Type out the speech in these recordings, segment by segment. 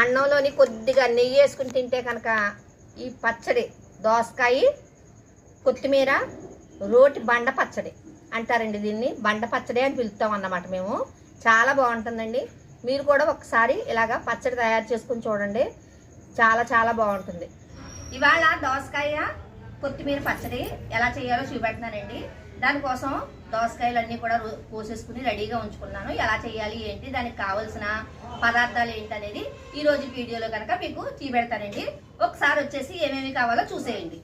అన్నంలోని కొద్దిగా నెయ్యి వేసుకుని తింటే కనుక ఈ పచ్చడి దోసకాయ కొత్తిమీర రోటి బండ పచ్చడి అంటారండి. దీన్ని బండ పచ్చడి అని పిలుస్తాం అన్నమాట మేము. చాలా బాగుంటుందండి. మీరు కూడా ఒకసారి ఇలాగా పచ్చడి తయారు చేసుకుని చూడండి, చాలా చాలా బాగుంటుంది. ఇవాళ దోసకాయ కొత్తిమీర పచ్చడి ఎలా చేయాలో చూపెడుతున్నానండి. దానికోసం దోసకాయలన్నీ కూడా కోసేసుకుని రెడీగా ఉంచుకున్నాను. ఎలా చేయాలి ఏంటి, దానికి కావాల్సిన పదార్థాలు ఏంటి అనేది ఈరోజు వీడియోలో కనుక మీకు చూపెడతానండి. ఒకసారి వచ్చేసి ఏమేమి కావాలో చూసేయండి.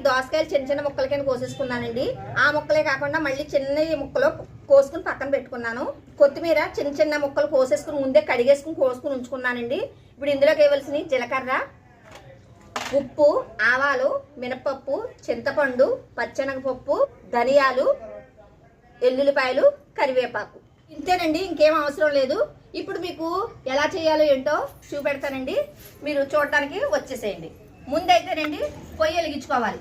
దోసకాయలు చిన్న చిన్న ముక్కల కింద కోసేసుకున్నానండి. ఆ ముక్కలే కాకుండా మళ్ళీ చిన్న ముక్కలు కోసుకుని పక్కన పెట్టుకున్నాను. కొత్తిమీర చిన్న చిన్న ముక్కలు కోసేసుకుని ముందే కడిగేసుకుని కోసుకుని ఉంచుకున్నానండి. ఇప్పుడు ఇందులోకి వేయవలసిన జీలకర్ర, ఉప్పు, ఆవాలు, మినపప్పు, చింతపండు, పచ్చెనగపప్పు, ధనియాలు, ఎల్లుల్లిపాయలు, కరివేపాకు. ఇంతేనండి, ఇంకేం అవసరం లేదు. ఇప్పుడు మీకు ఎలా చేయాలో ఏంటో చూపెడతానండి, మీరు చూడటానికి వచ్చేసేయండి. ముందైతేనండి పొయ్యి వెలిగించుకోవాలి.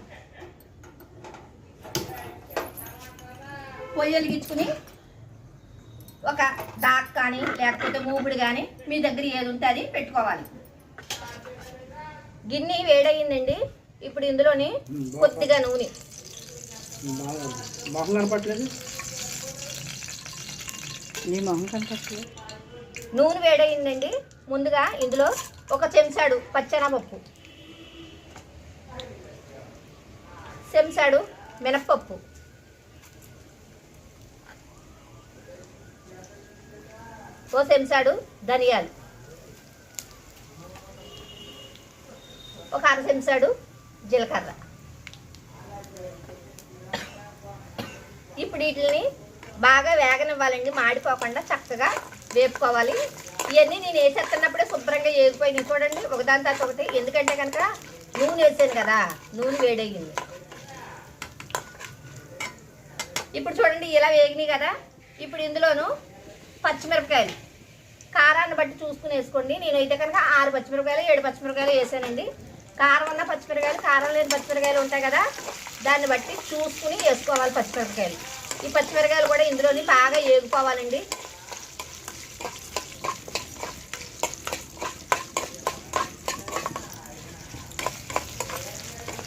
పొయ్యి వెలిగించుకుని ఒక దాక్ కానీ లేకపోతే మూగుడు కానీ మీ దగ్గర ఏది ఉంటే అది పెట్టుకోవాలి. గిన్నె వేడయిందండి. ఇప్పుడు ఇందులోని కొద్దిగా నూనె, నూనె వేడయిందండి. ముందుగా ఇందులో ఒక చెంచాడు పచ్చెనపప్పు, చెంచాడు మినప్పప్పు, ఓ చెంచాడు ధనియాలు, ఒక అర చెంచాడు జీలకర్ర. ఇప్పుడు వీటిని బాగా వేగనివ్వాలండి, మాడిపోకుండా చక్కగా వేపుకోవాలి. ఇవన్నీ నేను వేసేస్తున్నప్పుడే శుభ్రంగా వేగిపోయినాయి చూడండి, ఒకదాని తర్వాత ఒకటి. ఎందుకంటే కనుక నూనె వేసాను కదా, నూనె వేడయ్యింది. ఇప్పుడు చూడండి ఇలా వేగినాయి కదా. ఇప్పుడు ఇందులోను పచ్చిమిరపకాయలు కారాన్ని బట్టి చూసుకుని వేసుకోండి. నేనైతే కనుక 6 పచ్చిమిరపకాయలు 7 పచ్చిమిరపకాయలు వేసానండి. కారం ఉన్న పచ్చిమిరపకాయలు, కారం లేని పచ్చిమిరపకాయలు ఉంటాయి కదా, దాన్ని బట్టి చూసుకుని వేసుకోవాలి పచ్చిమిరపకాయలు. ఈ పచ్చిమిరపకాయలు కూడా ఇందులోని బాగా వేగిపోవాలండి.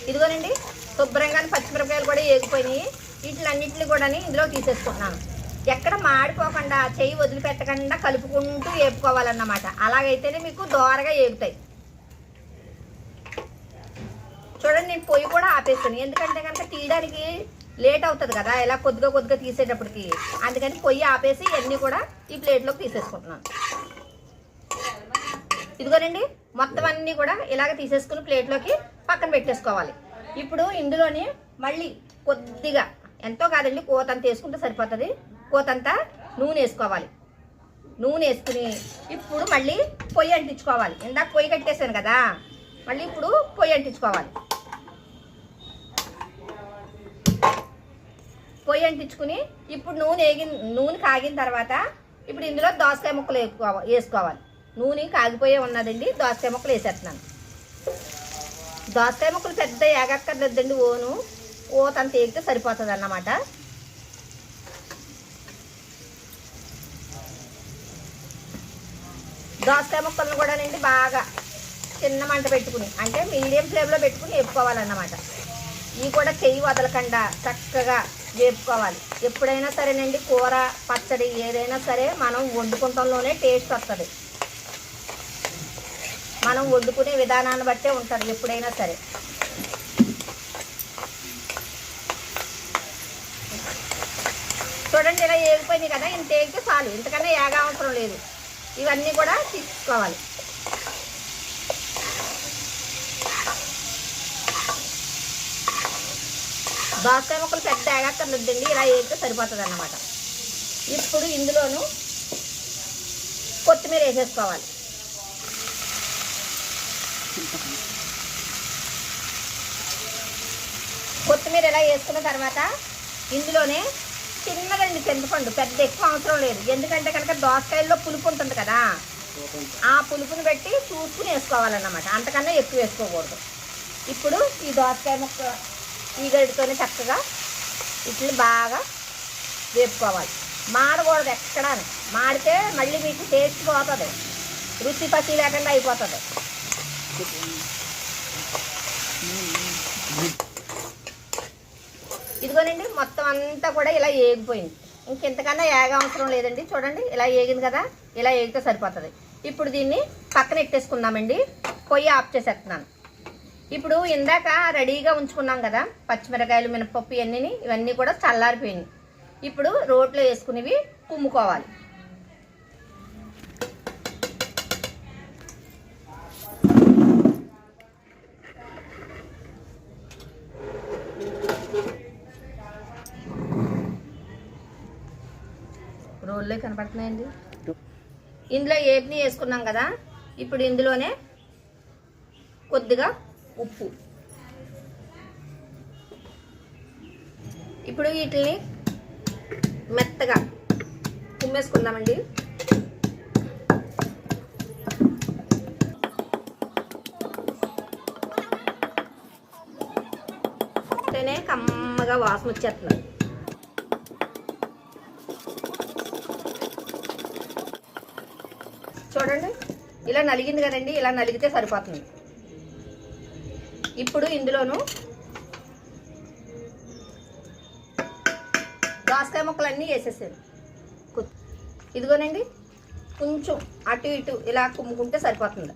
ఇదిగోనండి శుభ్రంగా పచ్చిమిరపకాయలు కూడా వేగిపోయినాయి. వీటిలన్నింటినీ కూడా ఇందులో తీసేసుకుంటున్నాను. ఎక్కడ మాడిపోకుండా చెయ్యి వదిలిపెట్టకుండా కలుపుకుంటూ వేపుకోవాలన్నమాట. అలాగైతేనే మీకు దోరగా వేగుతాయి. చూడండి నేను పొయ్యి కూడా ఆపేస్తాను, ఎందుకంటే కనుక తీయడానికి లేట్ అవుతుంది కదా ఇలా కొద్దిగా కొద్దిగా తీసేటప్పటికి. అందుకని పొయ్యి ఆపేసి ఇవన్నీ కూడా ఈ ప్లేట్లోకి తీసేసుకుంటున్నాను. ఇదిగోనండి మొత్తం అన్నీ కూడా ఇలాగ తీసేసుకుని ప్లేట్లోకి పక్కన పెట్టేసుకోవాలి. ఇప్పుడు ఇందులోని మళ్ళీ కొద్దిగా, ఎంతో కాదండి, కోతంత వేసుకుంటే సరిపోతుంది. కోతంతా నూనె వేసుకోవాలి. నూనె వేసుకుని ఇప్పుడు మళ్ళీ పొయ్యి అంటించుకోవాలి. ఇందాక పొయ్యి కట్టేసాను కదా, మళ్ళీ ఇప్పుడు పొయ్యి అంటించుకోవాలి. పొయ్యి అంటించుకుని ఇప్పుడు నూనె కాగిన తర్వాత ఇప్పుడు ఇందులో దోసకాయ ముక్కలు వేసుకోవాలి. నూనె కాగిపోయే ఉన్నదండి, దోసకాయ ముక్కలు వేసేస్తున్నాను. దోసకాయ ముక్కలు పెద్ద ఏగక్కర్లేదండి, ఓతంత వేగితే సరిపోతుంది అన్నమాట. దోసకాయ ముక్కలను కూడా బాగా చిన్న మంట పెట్టుకుని, అంటే మీడియం ఫ్లేమ్లో పెట్టుకుని వేపుకోవాలన్నమాట. ఇవి కూడా చెయ్యి వదలకుండా చక్కగా వేపుకోవాలి. ఎప్పుడైనా సరేనండి కూర పచ్చడి ఏదైనా సరే మనం వండుకుంటంలోనే టేస్ట్ వస్తుంది. మనం వండుకునే విధానాన్ని బట్టే ఉంటుంది ఎప్పుడైనా సరే. చూడండి ఇలా వేగిపోయినాయి కదా, ఇంత వేగితే చాలు, ఇంతకన్నా ఏగా అవసరం లేదు. ఇవన్నీ కూడా తీసుకోవాలి. దోసకాయ ముక్కలు పెద్ద ఏగక్కర్లేదండి, ఇలా వేగితే సరిపోతుంది అన్నమాట. ఇప్పుడు ఇందులోను కొత్తిమీర వేసేసుకోవాలి. కొత్తిమీర ఇలా వేసుకున్న తర్వాత ఇందులోనే చిన్నదండి చింతపండు, పెద్ద ఎక్కువ అవసరం లేదు. ఎందుకంటే కనుక దోసకాయల్లో పులుపు ఉంటుంది కదా, ఆ పులుపుని బట్టి చూసుకుని వేసుకోవాలన్నమాట, అంతకన్నా ఎక్కువ వేసుకోకూడదు. ఇప్పుడు ఈ దోసకాయ ముక్క ఈ గడితోనే చక్కగా ఇట్లా బాగా వేపుకోవాలి. మాడకూడదు ఎక్కడ, మాడితే మళ్ళీ మీకు టేస్ట్ పోతుంది. రుచి పచ్చి లేకుండా అయిపోతుంది. ఇదిగోనండి మొత్తం అంతా కూడా ఇలా ఏగిపోయింది. ఇంకెంతకన్నా ఏగ అవసరం లేదండి. చూడండి ఇలా ఏగింది కదా, ఇలా ఏగితే సరిపోతుంది. ఇప్పుడు దీన్ని పక్కన ఎట్టేసుకుందామండి. పొయ్యి ఆఫ్ చేసేస్తున్నాను. ఇప్పుడు ఇందాక రెడీగా ఉంచుకున్నాం కదా పచ్చిమిరకాయలు, మినపప్పు ఇవన్నీ కూడా చల్లారిపోయినాయి. ఇప్పుడు రోట్లో వేసుకునేవి కుమ్ముకోవాలి. రోల్లో కనపడుతున్నాయండి. ఇందులో ఏపిని వేసుకున్నాం కదా, ఇప్పుడు ఇందులోనే కొద్దిగా ఉప్పు. ఇప్పుడు వీటిని మెత్తగా కుమ్మేసుకుందామండి. అంటేనే కమ్మగా వాసన వచ్చేస్తుంది. చూడండి ఇలా నలిగింది కదండి, ఇలా నలిగితే సరిపోతుంది. ఇప్పుడు ఇందులోను దోసకాయ ముక్కలన్నీ వేసేసాను. ఇదిగోనండి కొంచెం అటు ఇటు ఇలా కుమ్ముకుంటే సరిపోతుంది.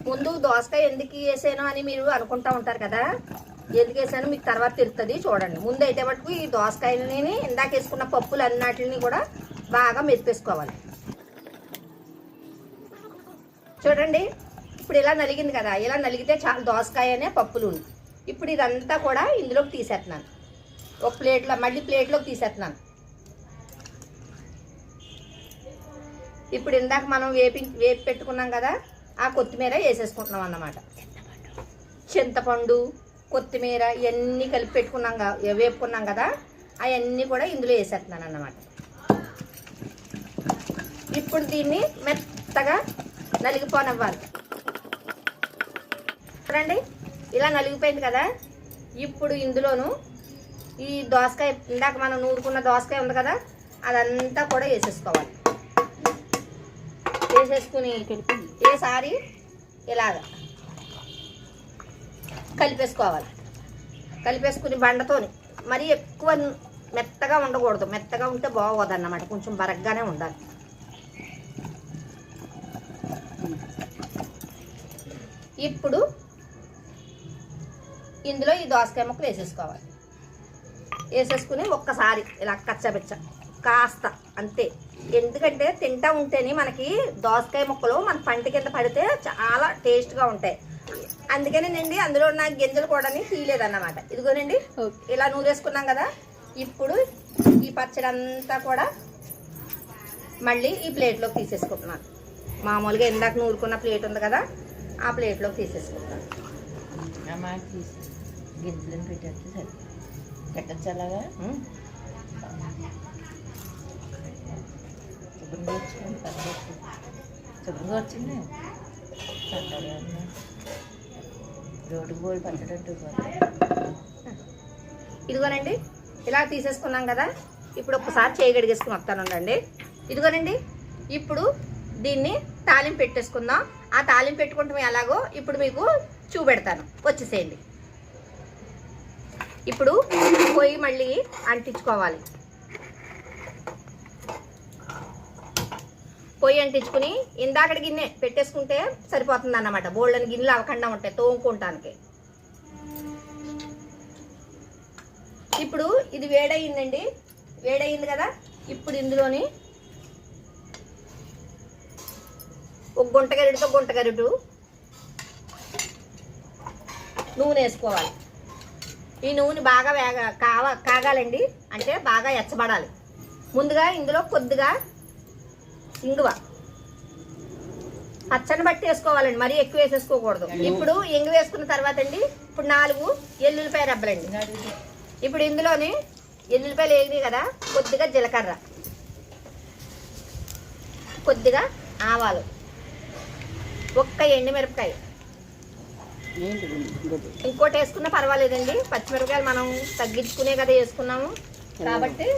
ముందు దోసకాయ ఎందుకు వేసాను అని మీరు అనుకుంటా ఉంటారు కదా. ఎందుకు వేసాను మీకు తర్వాత తెలుస్తుంది. చూడండి ముందు అయితే మటుకు ఈ దోసకాయలని ఇందాక వేసుకున్న పప్పులు అన్నిటిని కూడా బాగా మెరిపేసుకోవాలి. చూడండి ఇప్పుడు ఇలా నలిగింది కదా, ఇలా నలిగితే చాలా దోసకాయ అనే పప్పులు. ఇప్పుడు ఇదంతా కూడా ఇందులోకి తీసేస్తున్నాను. ఒక ప్లేట్లో మళ్ళీ ప్లేట్లోకి తీసేస్తున్నాను. ఇప్పుడు ఇందాక మనం వేపి పెట్టుకున్నాం కదా, ఆ కొత్తిమీర వేసేసుకుంటున్నాం అన్నమాట. చింతపండు, కొత్తిమీర ఇవన్నీ కలిపి పెట్టుకున్నాం వేపుకున్నాం కదా, అవన్నీ కూడా ఇందులో వేసేస్తున్నాను అన్నమాట. ఇప్పుడు దీన్ని మెత్తగా నలిగిపోనివ్వాలి. చూడండి ఇలా నలిగిపోయింది కదా. ఇప్పుడు ఇందులోను ఈ దోసకాయ ఇందాక మనం నూరుకున్న దోసకాయ ఉంది కదా, అదంతా కూడా వేసేసుకోవాలి. వేసేసుకుని ఏసారి ఇలాగ కలిపేసుకోవాలి. కలిపేసుకుని బండతోని మరీ ఎక్కువ మెత్తగా ఉండకూడదు. మెత్తగా ఉంటే బాగోదు అన్నమాట, కొంచెం బరగ్గానే ఉండాలి. ఇప్పుడు ఇందులో ఈ దోసకాయ ముక్కలు వేసేసుకోవాలి. వేసేసుకుని ఒక్కసారి ఇలా కచ్చబెచ్చ కాస్త అంతే. ఎందుకంటే తింటా ఉంటేనే మనకి దోసకాయ ముక్కలు మన పంట కింద పడితే చాలా టేస్ట్గా ఉంటాయి. అందుకేనండి అందులో ఉన్న గింజలు కూడా తీయలేదన్నమాట. ఇదిగోనండి ఇలా నూరేసుకున్నాం కదా. ఇప్పుడు ఈ పచ్చడి అంతా కూడా మళ్ళీ ఈ ప్లేట్లోకి తీసేసుకుంటున్నాను. మామూలుగా ఇందాక నూరుకున్న ప్లేట్ ఉంది కదా, ఆ ప్లేట్లోకి తీసేసుకుంటాను. గింజలను పెట్టేస్తే సరే పెట్టచ్చు. అలాగా శుభ్రంగా వచ్చింది. రోడ్డు బోల్ పచ్చడట్టు. ఇదిగోనండి ఇలా తీసేసుకున్నాం కదా. ఇప్పుడు ఒక్కసారి చేయి గడిగేసుకుని వస్తానండి. ఇదిగోనండి ఇప్పుడు దీన్ని తాలింపు పెట్టేసుకుందాం. ఆ తాలింపు పెట్టుకుంటాం ఎలాగో ఇప్పుడు మీకు చూపెడతాను, వచ్చేసేయండి. ఇప్పుడు పొయ్యి మళ్ళీ అంటించుకోవాలి. పొయ్యి అంటించుకుని ఇందాకటి గిన్నె పెట్టేసుకుంటే సరిపోతుంది అన్నమాట. బోల్డని గిన్నెలు అవ్వకుండా ఉంటాయి తోముకుంటానికి. ఇప్పుడు ఇది వేడయిందండి, వేడయింది కదా. ఇప్పుడు ఇందులోని ఒక గుంటగరిటితో గుంటగరిటు నూనె వేసుకోవాలి. ఈ నూనె బాగా కాగాలండి, అంటే బాగా ఎచ్చబడాలి. ముందుగా ఇందులో కొద్దిగా ఇంగువ పచ్చని బట్టి వేసుకోవాలండి, మరీ ఎక్కువ వేసేసుకోకూడదు. ఇప్పుడు ఇంగు వేసుకున్న తర్వాత అండి ఇప్పుడు 4 ఎల్లుల్లిపాయ రబ్బలండి. ఇప్పుడు ఇందులోని ఎల్లుల్లిపాయలు వేగినాయి కదా, కొద్దిగా జీలకర్ర, కొద్దిగా ఆవాలు, ఒక్క ఎండుమిరపకాయ, ఇంకోటి వేసుకున్నా పర్వాలేదండి. పచ్చిమిరపకాయలు మనం తగ్గించుకునే కదా వేసుకున్నాము కాబట్టి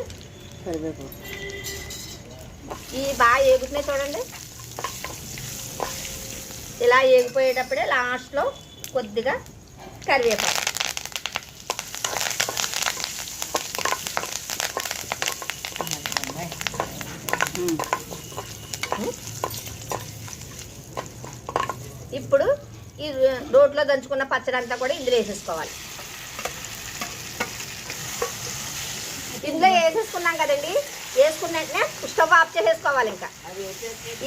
ఇవి బాగా ఏగుతున్నాయి చూడండి. ఇలా ఏగిపోయేటప్పుడే లాస్ట్లో కొద్దిగా కరివేపాకు. ఇప్పుడు ఈ రోట్లో దంచుకున్న పచ్చడి అంతా కూడా ఇందులో వేసేసుకోవాలి. ఇందులో వేసేసుకున్నాం కదండి. వేసుకున్న వెంటనే స్టవ్ ఆఫ్ చేసేసుకోవాలి. ఇంకా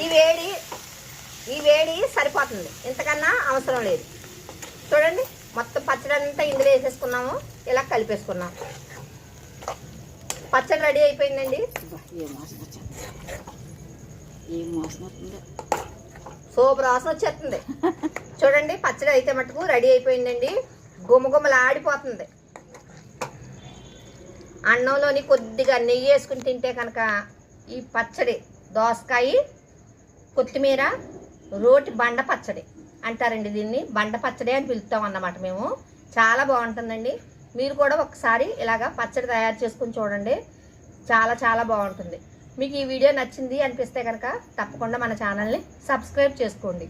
ఈ వేడి సరిపోతుంది, ఇంతకన్నా అవసరం లేదు. చూడండి, మొత్తం పచ్చడి అంతా ఇందులో వేసేసుకున్నాము. ఇలా కలిపేసుకున్నాం. పచ్చడి రెడీ అయిపోయిందండి. సూపర్ వాసన వచ్చేస్తుంది. చూడండి, పచ్చడి అయితే మటుకు రెడీ అయిపోయిందండి. గుమగుమలు ఆడిపోతుంది. అన్నంలోని కొద్దిగా నెయ్యి వేసుకుని తింటే కనుక ఈ పచ్చడి దోసకాయ, కొత్తిమీర, రోటి బండ పచ్చడి అంటారండి. దీన్ని బండ పచ్చడి అని పిలుస్తాం అన్నమాట మేము. చాలా బాగుంటుందండి. మీరు కూడా ఒకసారి ఇలాగా పచ్చడి తయారు చేసుకుని చూడండి. చాలా చాలా బాగుంటుంది. మీకు ఈ వీడియో నచ్చింది అనిపిస్తే కనుక తప్పకుండా మన ఛానల్ని సబ్స్క్రైబ్ చేసుకోండి.